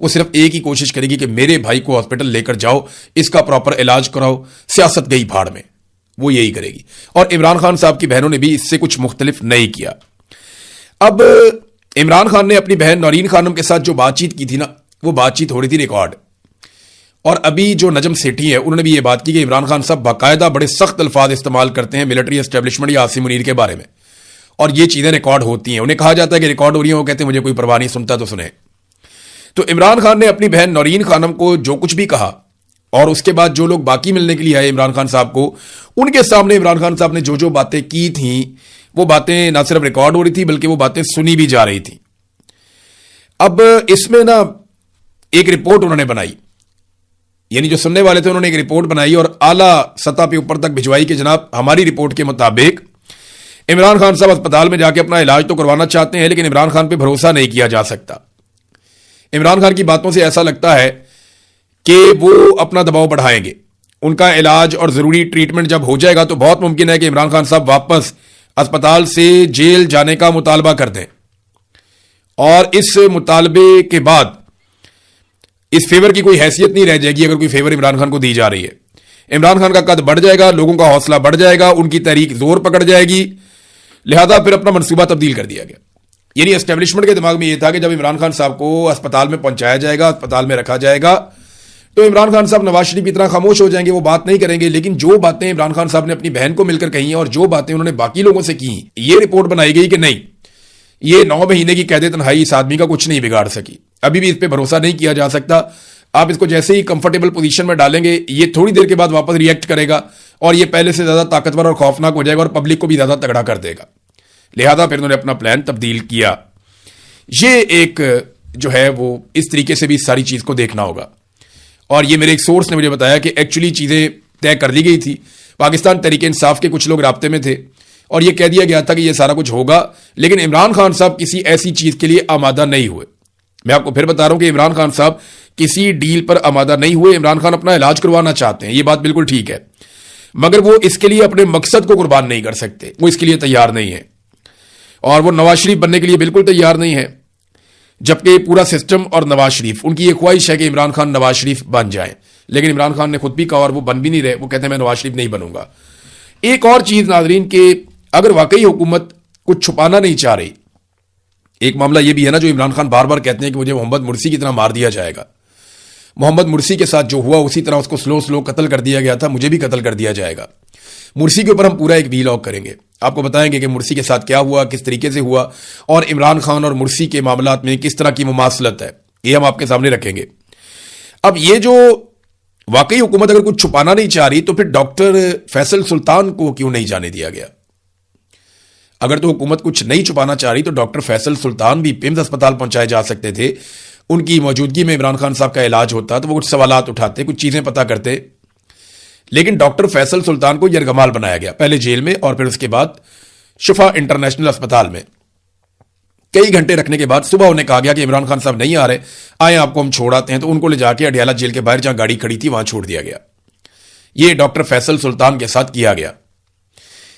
وہ صرف ایک ہی کوشش کرے گی کہ میرے بھائی کو ہاسپٹل لے کر جاؤ, اس کا پراپر علاج کراؤ, سیاست گئی بھاڑ میں, وہ یہی کرے گی. اور عمران خان صاحب کی بہنوں نے بھی اس سے کچھ مختلف نہیں کیا. اب عمران خان نے اپنی بہن نورین خانم کے ساتھ جو بات چیت کی تھی نا, وہ بات چیت ہو رہی تھی ریکارڈ. اور ابھی جو نجم سیٹھی ہے انہوں نے بھی یہ بات کی کہ عمران خان صاحب باقاعدہ بڑے سخت الفاظ استعمال کرتے ہیں ملٹری اسٹیبلشمنٹ یا عاصم منیر کے بارے میں, اور یہ چیزیں ریکارڈ ہوتی ہیں. انہیں کہا جاتا ہے کہ ریکارڈ ہو رہی ہیں, وہ کہتے ہیں مجھے کوئی پرواہ نہیں, سنتا تو سنے. تو عمران خان نے اپنی بہن نورین خانم کو جو کچھ بھی کہا, اور اس کے بعد جو لوگ باقی ملنے کے لیے آئے عمران خان صاحب کو, ان کے سامنے عمران خان صاحب نے جو جو باتیں کی تھیں وہ باتیں نہ صرف ریکارڈ ہو رہی تھی بلکہ وہ باتیں سنی بھی جا رہی تھیں. اب اس میں نا ایک رپورٹ انہوں نے بنائی, یعنی جو سننے والے تھے انہوں نے ایک رپورٹ بنائی اور اعلیٰ سطح پہ اوپر تک بھجوائی کہ جناب ہماری رپورٹ کے مطابق عمران خان صاحب اسپتال میں جا کے اپنا علاج تو کروانا چاہتے ہیں لیکن عمران خان پہ بھروسہ نہیں کیا جا سکتا. عمران خان کی باتوں سے ایسا لگتا ہے کہ وہ اپنا دباؤ بڑھائیں گے. ان کا علاج اور ضروری ٹریٹمنٹ جب ہو جائے گا تو بہت ممکن ہے کہ عمران خان صاحب واپس اسپتال سے جیل جانے کا مطالبہ کر دیں, اور اس مطالبے کے بعد اس فیور کی کوئی حیثیت نہیں رہ جائے گی اگر کوئی فیور عمران خان کو دی جا رہی ہے. عمران خان کا قد بڑھ جائے گا, لوگوں کا حوصلہ بڑھ جائے گا, ان کی تحریک زور پکڑ جائے گی, لہذا پھر اپنا منصوبہ تبدیل کر دیا گیا. یعنی اسٹیبلشمنٹ کے دماغ میں یہ تھا کہ جب عمران خان صاحب کو اسپتال میں پہنچایا جائے گا, اسپتال میں رکھا جائے گا, تو عمران خان صاحب نواز شریف کی طرح خاموش ہو جائیں گے, وہ بات نہیں کریں گے. لیکن جو باتیں عمران خان صاحب نے اپنی بہن کو مل کر کہی ہیں اور جو باتیں انہوں نے باقی لوگوں سے کی, یہ رپورٹ بنائی گئی کہ نہیں, یہ 9 مہینے کی قید تنہائی اس آدمی کا کچھ نہیں بگاڑ سکی. ابھی بھی اس پہ بھروسہ نہیں کیا جا سکتا. آپ اس کو جیسے ہی کمفرٹیبل پوزیشن میں ڈالیں گے, یہ تھوڑی دیر کے بعد واپس ریئیکٹ کرے گا اور یہ پہلے سے زیادہ طاقتور اور خوفناک ہو جائے گا اور پبلک کو بھی زیادہ تگڑا کر دے گا. لہذا پھر انہوں نے اپنا پلان تبدیل کیا. یہ ایک جو ہے وہ اس طریقے سے بھی ساری چیز کو دیکھنا ہوگا. اور یہ میرے ایک سورس نے مجھے بتایا کہ ایکچولی چیزیں طے کر لی گئی تھی. پاکستان تحریک انصاف کے کچھ لوگ رابطے میں تھے اور یہ کہہ دیا گیا تھا کہ یہ سارا کچھ ہوگا, لیکن عمران خان صاحب کسی ایسی چیز کے لیے آمادہ نہیں ہوئے. میں آپ کو پھر بتا رہا ہوں کہ عمران خان صاحب کسی ڈیل پر آمادہ نہیں ہوئے. عمران خان اپنا علاج کروانا چاہتے ہیں, یہ بات بالکل ٹھیک ہے, مگر وہ اس کے لیے اپنے مقصد کو قربان نہیں کر سکتے, وہ اس کے لیے تیار نہیں ہے. اور وہ نواز شریف بننے کے لیے بالکل تیار نہیں ہے, جبکہ پورا سسٹم اور نواز شریف, ان کی یہ خواہش ہے کہ عمران خان نواز شریف بن جائیں. لیکن عمران خان نے خود بھی کہا اور وہ بن بھی نہیں رہے, وہ کہتے ہیں میں نواز شریف نہیں بنوں گا. ایک اور چیز ناظرین کہ اگر واقعی حکومت کچھ چھپانا نہیں چاہ رہی, ایک معاملہ یہ بھی ہے نا جو عمران خان بار بار کہتے ہیں کہ مجھے محمد مرسی کی طرح مار دیا جائے گا. محمد مرسی کے ساتھ جو ہوا اسی طرح اس کو سلو قتل کر دیا گیا تھا, مجھے بھی قتل کر دیا جائے گا. مرسی کے اوپر ہم پورا ایک ویلاگ کریں گے, آپ کو بتائیں گے کہ مرسی کے ساتھ کیا ہوا, کس طریقے سے ہوا, اور عمران خان اور مرسی کے معاملات میں کس طرح کی مماثلت ہے, یہ ہم آپ کے سامنے رکھیں گے. اب یہ جو واقعی حکومت اگر کچھ چھپانا نہیں چاہ رہی تو پھر ڈاکٹر فیصل سلطان کو کیوں نہیں جانے دیا گیا؟ اگر تو حکومت کچھ نہیں چھپانا چاہ رہی تو ڈاکٹر فیصل سلطان بھی پیمز اسپتال پہنچائے جا سکتے تھے. ان کی موجودگی میں عمران خان صاحب کا علاج ہوتا تو وہ کچھ سوالات اٹھاتے, کچھ چیزیں پتہ کرتے. لیکن ڈاکٹر فیصل سلطان کو یرغمال بنایا گیا, پہلے جیل میں اور پھر اس کے بعد شفا انٹرنیشنل اسپتال میں. کئی گھنٹے رکھنے کے بعد صبح انہیں کہا گیا کہ عمران خان صاحب نہیں آ رہے, آئیں آپ کو ہم چھوڑ آتے ہیں. تو ان کو لے جا کے اڈیالہ جیل کے باہر جہاں گاڑی کھڑی تھی وہاں چھوڑ دیا گیا. یہ ڈاکٹر فیصل سلطان کے ساتھ کیا گیا.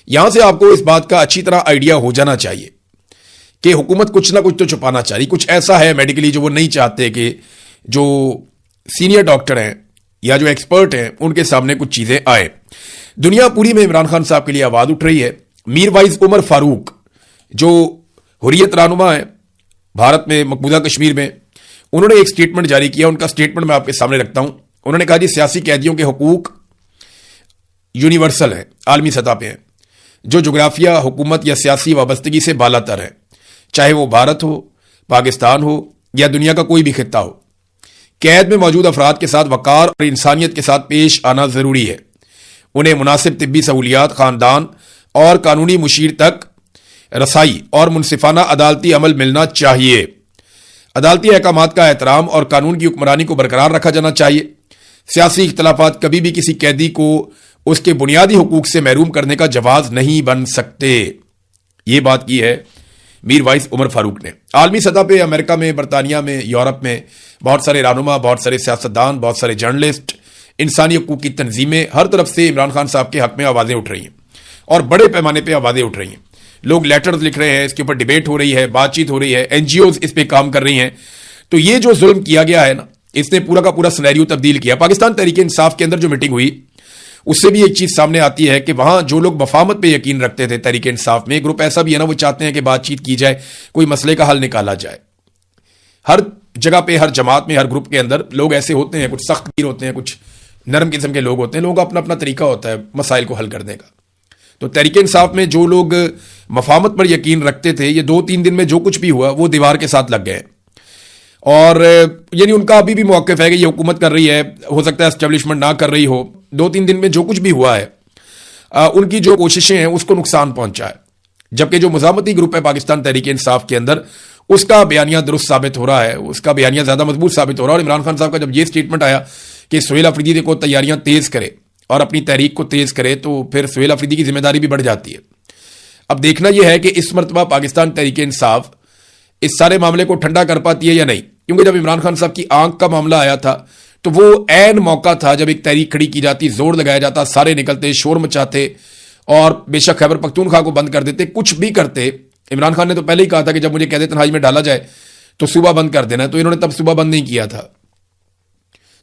یہاں سے آپ کو اس بات کا اچھی طرح آئیڈیا ہو جانا چاہیے کہ حکومت کچھ نہ کچھ تو چھپانا چاہ رہی. کچھ ایسا ہے میڈیکلی جو وہ نہیں چاہتے کہ جو سینئر ڈاکٹر ہیں یا جو ایکسپرٹ ہیں ان کے سامنے کچھ چیزیں آئیں. دنیا پوری میں عمران خان صاحب کے لیے آواز اٹھ رہی ہے. میر وائز عمر فاروق جو حریت رہنما ہے بھارت میں, مقبوضہ کشمیر میں, انہوں نے ایک سٹیٹمنٹ جاری کیا. ان کا سٹیٹمنٹ میں آپ کے سامنے رکھتا ہوں. انہوں نے کہا جی سیاسی قیدیوں کے حقوق یونیورسل ہیں, عالمی سطح پہ ہیں, جو جغرافیہ, حکومت یا سیاسی وابستگی سے بالا تر ہے, چاہے وہ بھارت ہو, پاکستان ہو یا دنیا کا کوئی بھی خطہ ہو. قید میں موجود افراد کے ساتھ وقار اور انسانیت کے ساتھ پیش آنا ضروری ہے. انہیں مناسب طبی سہولیات, خاندان اور قانونی مشیر تک رسائی اور منصفانہ عدالتی عمل ملنا چاہیے. عدالتی احکامات کا احترام اور قانون کی حکمرانی کو برقرار رکھا جانا چاہیے. سیاسی اختلافات کبھی بھی کسی قیدی کو اس کے بنیادی حقوق سے محروم کرنے کا جواز نہیں بن سکتے. یہ بات کی ہے میر وائس عمر فاروق نے. عالمی سطح پہ امریکہ میں, برطانیہ میں, یورپ میں بہت سارے رہنما, بہت سارے سیاستدان, بہت سارے جرنلسٹ, انسانی حقوق کی تنظیمیں ہر طرف سے عمران خان صاحب کے حق میں آوازیں اٹھ رہی ہیں اور بڑے پیمانے پہ آوازیں اٹھ رہی ہیں. لوگ لیٹرز لکھ رہے ہیں, اس کے اوپر ڈیبیٹ ہو رہی ہے, بات چیت ہو رہی ہے, این جی اوز اس پہ کام کر رہی ہیں. تو یہ جو ظلم کیا گیا ہے نا، اس نے پورا کا پورا سینیریو تبدیل کیا. پاکستان تحریک انصاف کے اندر جو میٹنگ ہوئی اس سے بھی ایک چیز سامنے آتی ہے کہ وہاں جو لوگ مفاہمت پہ یقین رکھتے تھے تحریک انصاف میں، گروپ ایسا بھی ہے نا وہ چاہتے ہیں کہ بات چیت کی جائے، کوئی مسئلے کا حل نکالا جائے. ہر جگہ پہ، ہر جماعت میں، ہر گروپ کے اندر لوگ ایسے ہوتے ہیں، کچھ سخت گیر ہوتے ہیں، کچھ نرم قسم کے لوگ ہوتے ہیں. لوگوں کا اپنا اپنا طریقہ ہوتا ہے مسائل کو حل کرنے کا. تو تحریک انصاف میں جو لوگ مفاہمت پر یقین رکھتے تھے، یہ 2-3 دن میں جو کچھ بھی ہوا وہ دیوار کے ساتھ لگ گئے. اور یعنی ان کا ابھی بھی موقف ہے کہ یہ حکومت کر رہی ہے، ہو سکتا ہے اسٹیبلشمنٹ نہ کر رہی ہو. 2-3 دن میں جو کچھ بھی ہوا ہے ان کی جو کوششیں ہیں اس کو نقصان پہنچا ہے. جبکہ جو مزاحمتی گروپ ہے پاکستان تحریک انصاف کے اندر، اس کا بیانیہ درست ثابت ہو رہا ہے، اس کا بیانیہ زیادہ مضبوط ثابت ہو رہا ہے. اور عمران خان صاحب کا جب یہ سٹیٹمنٹ آیا کہ سہیل آفریدی کو تیاریاں تیز کرے اور اپنی تحریک کو تیز کرے، تو پھر سہیل آفریدی کی ذمہ داری بھی بڑھ جاتی ہے. اب دیکھنا یہ ہے کہ اس مرتبہ پاکستان تحریک انصاف اس سارے معاملے کو ٹھنڈا کر پاتی ہے یا نہیں. کیونکہ جب عمران خان صاحب کی آنکھ کا معاملہ آیا تھا تو وہ عین موقع تھا جب ایک تحریک کھڑی کی جاتی، زور لگایا جاتا، سارے نکلتے، شور مچاتے اور بے شک خیبر پختونخوا کو بند کر دیتے، کچھ بھی کرتے. عمران خان نے تو پہلے ہی کہا تھا کہ جب مجھے قید تنہائی میں ڈالا جائے تو صوبہ بند کر دینا، تو انہوں نے تب صوبہ بند نہیں کیا تھا.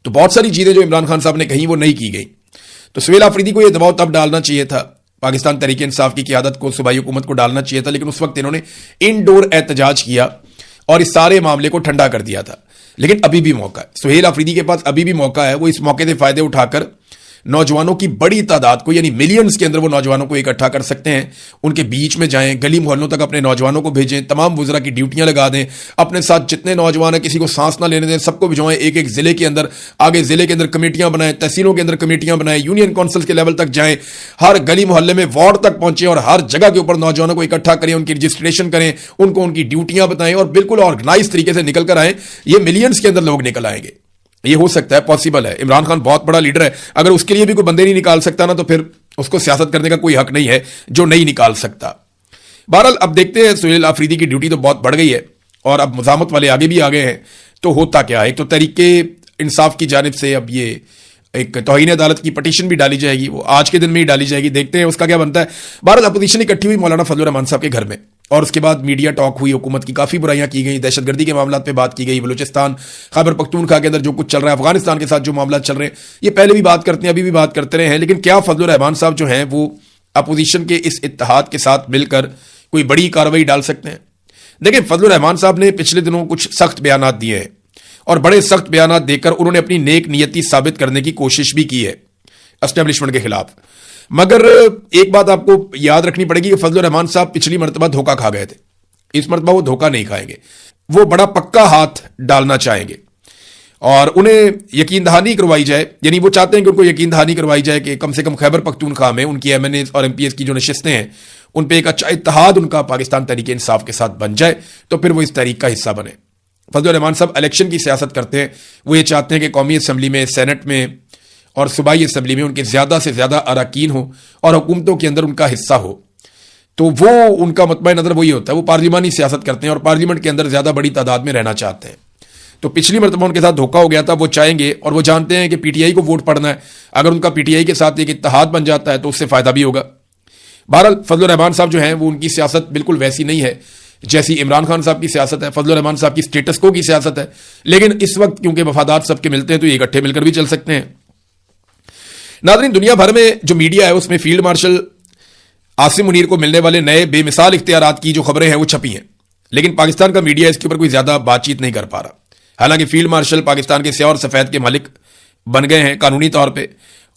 تو بہت ساری چیزیں جو عمران خان صاحب نے کہیں وہ نہیں کی گئی. تو سہیل آفریدی کو یہ دباؤ تب ڈالنا چاہیے تھا، پاکستان تحریک انصاف کی قیادت کو، صوبائی حکومت کو ڈالنا چاہیے تھا، لیکن اس وقت انہوں نے انڈور احتجاج کیا اور اس سارے معاملے کو ٹھنڈا کر دیا تھا. لیکن ابھی بھی موقع ہے، سہیل آفریدی کے پاس ابھی بھی موقع ہے. وہ اس موقع سے فائدے اٹھا کر نوجوانوں کی بڑی تعداد کو، یعنی ملینز کے اندر وہ نوجوانوں کو اکٹھا کر سکتے ہیں. ان کے بیچ میں جائیں، گلی محلوں تک اپنے نوجوانوں کو بھیجیں، تمام وزراء کی ڈیوٹیاں لگا دیں، اپنے ساتھ جتنے نوجوان ہیں کسی کو سانس نہ لینے دیں، سب کو بھجوائیں ایک ایک ضلع کے اندر. آگے ضلع کے اندر کمیٹیاں بنائیں، تحصیلوں کے اندر کمیٹیاں بنائیں، یونین کونسل کے لیول تک جائیں، ہر گلی محلے میں وارڈ تک پہنچیں اور ہر جگہ کے اوپر نوجوانوں کو اکٹھا کریں، ان کی رجسٹریشن کریں، ان کو ان کی ڈیوٹیاں بتائیں اور بالکل آرگنائز طریقے سے نکل کر آئیں. یہ ملینز کے اندر لوگ نکل آئیں گے. یہ ہو سکتا ہے، پاسبل ہے. عمران خان بہت بڑا لیڈر ہے، اگر اس کے لیے بھی کوئی بندے نہیں نکال سکتا نا تو پھر اس کو سیاست کرنے کا کوئی حق نہیں ہے جو نہیں نکال سکتا. بہرحال اب دیکھتے ہیں، سہیل آفریدی کی ڈیوٹی تو بہت بڑھ گئی ہے اور اب مزاحمت والے آگے بھی آگے ہیں. تو ہوتا کیا ہے، ایک تو تحریک انصاف کی جانب سے اب یہ ایک توہین عدالت کی پٹیشن بھی ڈالی جائے گی، وہ آج کے دن میں ہی ڈالی جائے گی. دیکھتے ہیں اس کا کیا بنتا ہے. بہرحال اپوزیشن اکٹھی ہوئی مولانا فضل الرحمان صاحب کے گھر میں، اور اس کے بعد میڈیا ٹاک ہوئی، حکومت کی کافی برائیاں کی گئیں، دہشت گردی کے معاملات پہ بات کی گئی، بلوچستان، خیبر پختونخوا کے اندر جو کچھ چل رہا ہے، افغانستان کے ساتھ جو معاملات چل رہے ہیں، یہ پہلے بھی بات کرتے ہیں، ابھی بھی بات کرتے رہے ہیں. لیکن کیا فضل الرحمان صاحب جو ہیں وہ اپوزیشن کے اس اتحاد کے ساتھ مل کر کوئی بڑی کارروائی ڈال سکتے ہیں؟ دیکھیں، فضل الرحمان صاحب نے پچھلے دنوں کچھ سخت بیانات دیے ہیں اور بڑے سخت بیانات دے کر انہوں نے اپنی نیک نیتی ثابت کرنے کی کوشش بھی کی ہے اسٹیبلشمنٹ کے خلاف. مگر ایک بات آپ کو یاد رکھنی پڑے گی کہ فضل الرحمان صاحب پچھلی مرتبہ دھوکہ کھا گئے تھے. اس مرتبہ وہ دھوکہ نہیں کھائیں گے، وہ بڑا پکا ہاتھ ڈالنا چاہیں گے اور انہیں یقین دہانی کروائی جائے. یعنی وہ چاہتے ہیں کہ ان کو یقین دہانی کروائی جائے کہ کم سے کم خیبر پختونخوا میں ان کی ایم این ایز اور ایم پی ایس کی جو نشستیں ہیں ان پہ ایک اچھا اتحاد ان کا پاکستان تحریک انصاف کے ساتھ بن جائے، تو پھر وہ اس تحریک کا حصہ بنے. فضل الرحمان صاحب الیکشن کی سیاست کرتے ہیں، وہ یہ چاہتے ہیں کہ قومی اسمبلی میں، سینٹ میں اور صوبائی اسمبلی میں ان کے زیادہ سے زیادہ اراکین ہوں اور حکومتوں کے اندر ان کا حصہ ہو. تو وہ ان کا مطمئن نظر وہی ہوتا ہے، وہ پارلیمانی سیاست کرتے ہیں اور پارلیمنٹ کے اندر زیادہ بڑی تعداد میں رہنا چاہتے ہیں. تو پچھلی مرتبہ ان کے ساتھ دھوکہ ہو گیا تھا، وہ چاہیں گے اور وہ جانتے ہیں کہ پی ٹی آئی کو ووٹ پڑنا ہے، اگر ان کا پی ٹی آئی کے ساتھ ایک اتحاد بن جاتا ہے تو اس سے فائدہ بھی ہوگا. بہرحال فضل الرحمان صاحب جو ہیں وہ ان کی سیاست بالکل ویسی نہیں ہے جیسی عمران خان صاحب کی سیاست ہے، فضل الرحمان صاحب کی سٹیٹس کو کی سیاست ہے. لیکن اس وقت کیونکہ مفادات سب کے ملتے ہیں تو یہ اکٹھے مل کر بھی چل سکتے ہیں. ناظرین، دنیا بھر میں جو میڈیا ہے اس میں فیلڈ مارشل عاصم منیر کو ملنے والے نئے بے مثال اختیارات کی جو خبریں ہیں وہ چھپی ہیں، لیکن پاکستان کا میڈیا اس کے اوپر کوئی زیادہ بات چیت نہیں کر پا رہا. حالانکہ فیلڈ مارشل پاکستان کے سیاہ اور سفید کے مالک بن گئے ہیں قانونی طور پہ،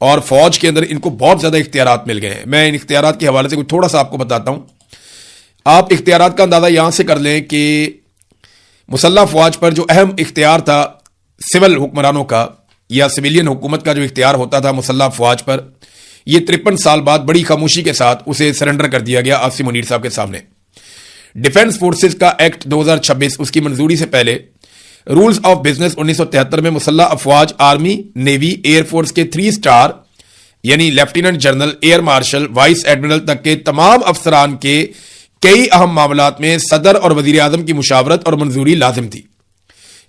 اور فوج کے اندر ان کو بہت زیادہ اختیارات مل گئے ہیں. میں ان اختیارات کے حوالے سے کچھ تھوڑا سا آپ کو بتاتا ہوں. آپ اختیارات کا اندازہ یہاں سے کر لیں کہ مسلح فوج پر جو اہم اختیار تھا سول حکمرانوں کا یا سویلین حکومت کا جو اختیار ہوتا تھا مسلح افواج پر، یہ 53 سال بعد بڑی خاموشی کے ساتھ اسے سرنڈر کر دیا گیا عاصم منیر صاحب کے سامنے. ڈیفنس فورسز کا ایکٹ 2026 اس کی منظوری سے پہلے رولز آف بزنس 1973 میں مسلح افواج، آرمی، نیوی، ایئر فورس کے 3 سٹار یعنی lieutenant general, air marshal, vice admiral تک کے تمام افسران کے کئی اہم معاملات میں صدر اور وزیر اعظم کی مشاورت اور منظوری لازم تھی.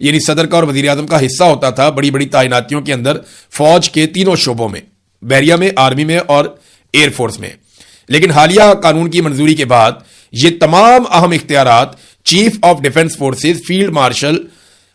یعنی صدر کا اور وزیر اعظم کا حصہ ہوتا تھا بڑی بڑی تعیناتیوں کے اندر فوج کے تینوں شعبوں میں، بحریہ میں، آرمی میں اور ایئر فورس میں. لیکن حالیہ قانون کی منظوری کے بعد یہ تمام اہم اختیارات chief of defence forces, field marshal